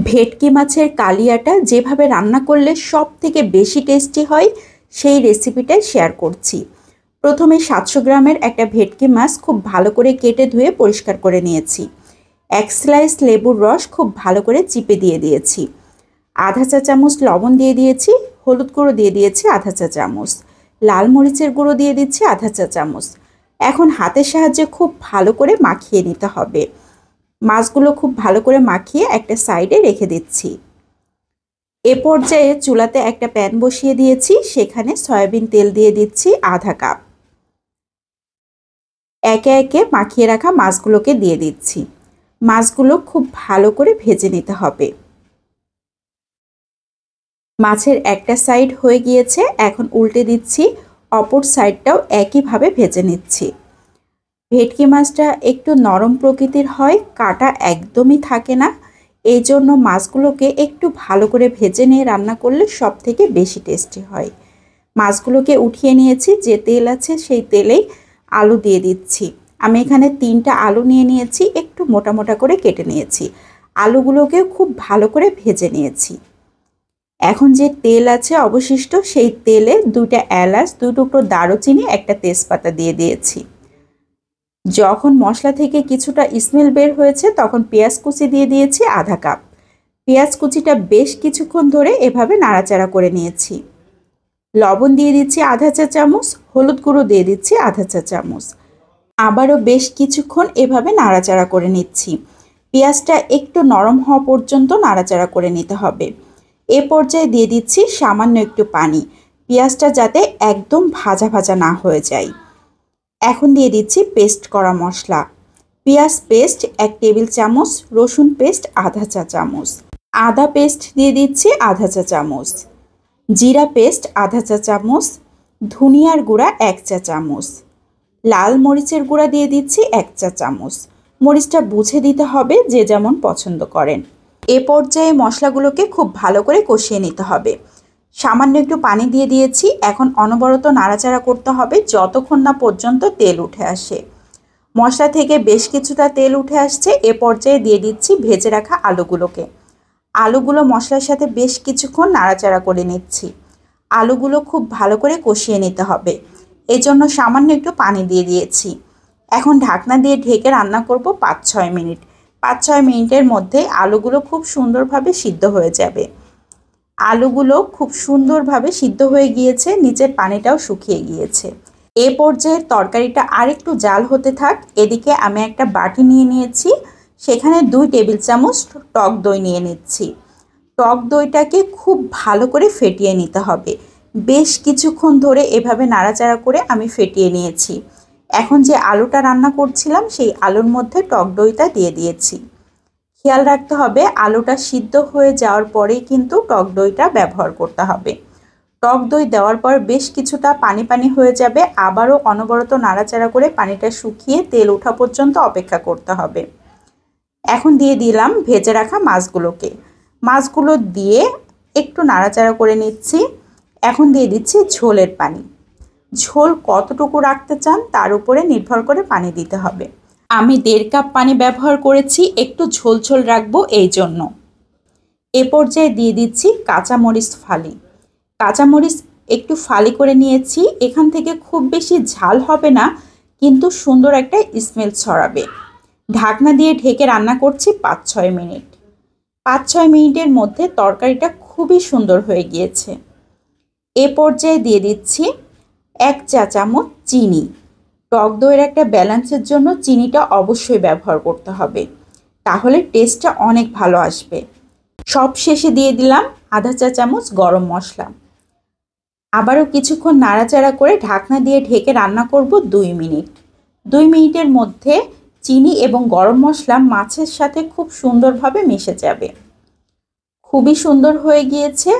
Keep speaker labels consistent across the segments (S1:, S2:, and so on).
S1: ভেটকি মাছের কালিয়াটা যেভাবে রান্না করলে সব থেকে বেশি টেস্টি হয় সেই রেসিপিটাই শেয়ার করছি। প্রথমে 700 গ্রামের একটা ভেটকি মাছ খুব ভালো করে কেটে ধুয়ে পরিষ্কার করে নিয়েছি। এক স্লাইস লেবুর রস খুব ভালো করে চিপে দিয়ে দিয়েছি। আধা চা চামচ লবণ দিয়ে দিয়েছি, হলুদ গুঁড়ো দিয়ে দিয়েছি আধা চা চামচ, লাল মরিচের গুঁড়ো দিয়ে দিচ্ছি আধা চা চামচ। এখন হাতের সাহায্যে খুব ভালো করে মাখিয়ে নিতে হবে। মাছগুলো খুব ভালো করে মাখিয়ে একটা সাইডে রেখে দিচ্ছি। এ পর্যায়ে চুলাতে একটা প্যান বসিয়ে দিয়েছি, সেখানে সয়াবিন তেল দিয়ে দিচ্ছি আধা কাপ। একে একে মাখিয়ে রাখা মাছগুলোকে দিয়ে দিচ্ছি। মাছগুলো খুব ভালো করে ভেজে নিতে হবে। মাছের একটা সাইড হয়ে গিয়েছে, এখন উল্টে দিচ্ছি, অপর সাইডটাও একইভাবে ভেজে নিচ্ছি। ভেটকি মাছটা একটু নরম প্রকৃতির হয়, কাটা একদমই থাকে না। এই জন্য মাছগুলোকে একটু ভালো করে ভেজে নিয়ে রান্না করলে সব থেকে বেশি টেস্টি হয়। মাছগুলোকে উঠিয়ে নিয়েছি, যে তেল আছে সেই তেলেই আলু দিয়ে দিচ্ছি। আমি এখানে 3টা আলু নিয়ে নিয়েছি, একটু মোটা মোটা করে কেটে নিয়েছি। আলুগুলোকে খুব ভালো করে ভেজে নিয়েছি। এখন যে তেল আছে অবশিষ্ট, সেই তেলে 2টা এলাচ, 2 টুকরো দারুচিনি, একটা তেজপাতা দিয়ে দিয়েছি। যখন মশলা থেকে কিছুটা স্মেল বের হয়েছে তখন পেঁয়াজ কুচি দিয়ে দিয়েছি আধা কাপ। পেঁয়াজ কুচিটা বেশ কিছুক্ষণ ধরে এভাবে নাড়াচাড়া করে নিয়েছি। লবণ দিয়ে দিচ্ছি আধা চা চামচ, হলুদ গুঁড়ো দিয়ে দিচ্ছি আধা চা চামচ। আবারও বেশ কিছুক্ষণ এভাবে নাড়াচাড়া করে নিচ্ছি। পেঁয়াজটা একটু নরম হওয়া পর্যন্ত নাড়াচাড়া করে নিতে হবে। এ পর্যায়ে দিয়ে দিচ্ছি সামান্য একটু পানি, পেঁয়াজটা যাতে একদম ভাজা ভাজা না হয়ে যায়। এখন দিয়ে দিচ্ছি পেস্ট করা মশলা। পেঁয়াজ পেস্ট 1 টেবিল চামচ, রসুন পেস্ট আধা চা চামচ, আদা পেস্ট দিয়ে দিচ্ছি আধা চা চামচ, জিরা পেস্ট আধা চা চামচ, ধনিয়ার গুঁড়া 1 চা চামচ, লাল মরিচের গুঁড়া দিয়ে দিচ্ছি 1 চা চামচ। মরিচটা বুঝে দিতে হবে, যে যেমন পছন্দ করেন। এ পর্যায়ে মশলাগুলোকে খুব ভালো করে কষিয়ে নিতে হবে। সামান্য একটু পানি দিয়ে দিয়েছি। এখন অনবরত নাড়াচাড়া করতে হবে যতক্ষণ না পর্যন্ত তেল উঠে আসে। মশলা থেকে বেশ কিছুটা তেল উঠে আসছে। এ পর্যায়ে দিয়ে দিচ্ছি ভেজে রাখা আলুগুলোকে। আলুগুলো মশলার সাথে বেশ কিছুক্ষণ নাড়াচাড়া করে নিচ্ছি। আলুগুলো খুব ভালো করে কষিয়ে নিতে হবে, এজন্য সামান্য একটু পানি দিয়ে দিয়েছি। এখন ঢাকনা দিয়ে ঢেকে রান্না করব 5-6 মিনিট। 5-6 মিনিটের মধ্যে আলুগুলো খুব সুন্দরভাবে সিদ্ধ হয়ে যাবে। আলুগুলো খুব সুন্দরভাবে সিদ্ধ হয়ে গিয়েছে, নিচের পানিটাও শুকিয়ে গিয়েছে। এ পর্যায়ে তরকারিটা আরেকটু জাল হতে থাক। এদিকে আমি একটা বাটি নিয়ে নিয়েছি, সেখানে 2 টেবিল চামচ টক দই নিয়ে নিচ্ছি। টক দইটাকে খুব ভালো করে ফেটিয়ে নিতে হবে। বেশ কিছুক্ষণ ধরে এভাবে নাড়াচাড়া করে আমি ফেটিয়ে নিয়েছি। এখন যে আলুটা রান্না করছিলাম সেই আলুর মধ্যে টক দইটা দিয়ে দিয়েছি। খেয়াল রাখতে হবে আলুটা সিদ্ধ হয়ে যাওয়ার পরেই কিন্তু টক দইটা ব্যবহার করতে হবে। টক দই দেওয়ার পর বেশ কিছুটা পানি পানি হয়ে যাবে। আবারও অনবরত নাড়াচাড়া করে পানিটা শুকিয়ে তেল ওঠা পর্যন্ত অপেক্ষা করতে হবে। এখন দিয়ে দিলাম ভেজে রাখা মাছগুলোকে। মাছগুলো দিয়ে একটু নাড়াচাড়া করে নিচ্ছি। এখন দিয়ে দিচ্ছি ঝোলের পানি। ঝোল কতটুকু রাখতে চান তার উপরে নির্ভর করে পানি দিতে হবে। আমি 1.5 কাপ পানি ব্যবহার করেছি, একটু ঝোল ঝোল রাখবো এই জন্য। এ পর্যায়ে দিয়ে দিচ্ছি কাঁচামরিচ ফালি। কাঁচামরিচ একটু ফালি করে নিয়েছি। এখান থেকে খুব বেশি ঝাল হবে না, কিন্তু সুন্দর একটা স্মেল ছড়াবে। ঢাকনা দিয়ে ঢেকে রান্না করছি 5-6 মিনিট। 5-6 মিনিটের মধ্যে তরকারিটা খুবই সুন্দর হয়ে গিয়েছে। এ পর্যায়ে দিয়ে দিচ্ছি 1 চা চামচ চিনি। টক দইয়ের একটা ব্যালেন্সের জন্য চিনিটা অবশ্যই ব্যবহার করতে হবে, তাহলে টেস্টটা অনেক ভালো আসবে। সব শেষে দিয়ে দিলাম আধা চা চামচ গরম মশলা। আবারও কিছুক্ষণ নাড়াচাড়া করে ঢাকনা দিয়ে ঢেকে রান্না করব 2 মিনিট। 2 মিনিটের মধ্যে চিনি এবং গরম মশলা মাছের সাথে খুব সুন্দরভাবে মিশে যাবে। খুবই সুন্দর হয়ে গিয়েছে,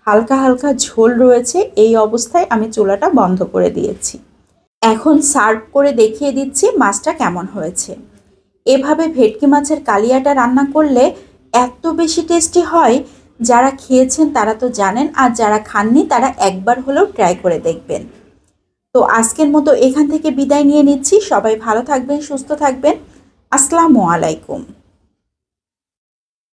S1: হালকা হালকা ঝোল রয়েছে। এই অবস্থায় আমি চুলাটা বন্ধ করে দিয়েছি। এখন সার্ভ করে দেখিয়ে দিচ্ছি মাছটা কেমন হয়েছে। এভাবে ভেটকি মাছের কালিয়াটা রান্না করলে এত বেশি টেস্টি হয়, যারা খেয়েছেন তারা তো জানেন, আর যারা খাননি তারা একবার হলেও ট্রাই করে দেখবেন। তো আজকের মতো এখান থেকে বিদায় নিয়ে নিচ্ছি। সবাই ভালো থাকবেন, সুস্থ থাকবেন। আসসালামু আলাইকুম।